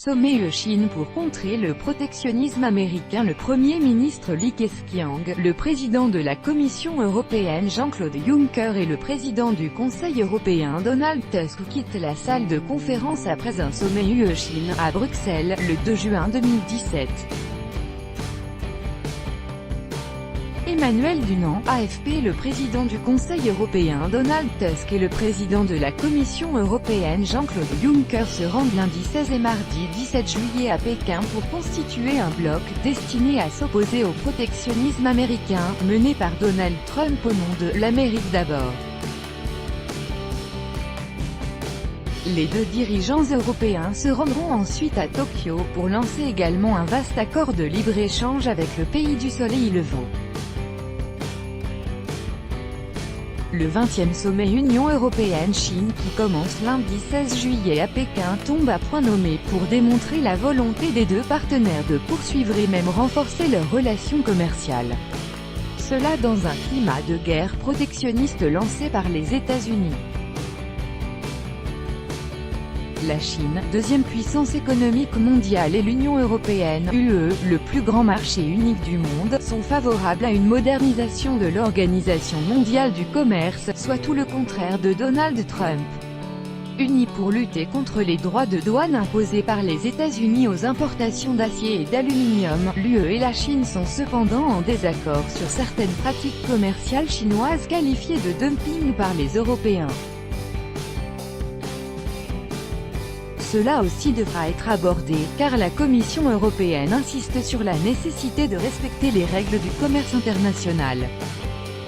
Sommet UE-Chine pour contrer le protectionnisme américain. Le Premier ministre Li Keqiang, le président de la Commission européenne Jean-Claude Juncker et le président du Conseil européen Donald Tusk quittent la salle de conférence après un sommet UE-Chine, à Bruxelles, le 2 juin 2017. Emmanuel Dunant, AFP. Le président du Conseil européen Donald Tusk et le président de la Commission européenne Jean-Claude Juncker se rendent lundi 16 et mardi 17 juillet à Pékin pour constituer un bloc destiné à s'opposer au protectionnisme américain, mené par Donald Trump au nom de « l'Amérique d'abord ». Les deux dirigeants européens se rendront ensuite à Tokyo pour lancer également un vaste accord de libre-échange avec le pays du soleil levant. Le 20e sommet Union européenne-Chine qui commence lundi 16 juillet à Pékin tombe à point nommé pour démontrer la volonté des deux partenaires de poursuivre et même renforcer leurs relations commerciales. Cela dans un climat de guerre protectionniste lancé par les États-Unis. La Chine, deuxième puissance économique mondiale, et l'Union européenne, UE, le plus grand marché unique du monde, sont favorables à une modernisation de l'Organisation mondiale du commerce, soit tout le contraire de Donald Trump. Unis pour lutter contre les droits de douane imposés par les États-Unis aux importations d'acier et d'aluminium, l'UE et la Chine sont cependant en désaccord sur certaines pratiques commerciales chinoises qualifiées de dumping par les Européens. Cela aussi devra être abordé, car la Commission européenne insiste sur la nécessité de respecter les règles du commerce international.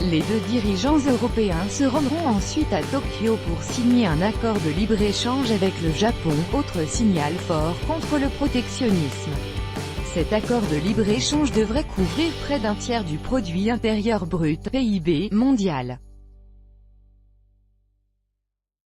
Les deux dirigeants européens se rendront ensuite à Tokyo pour signer un accord de libre-échange avec le Japon, autre signal fort contre le protectionnisme. Cet accord de libre-échange devrait couvrir près d'un tiers du produit intérieur brut, PIB, mondial.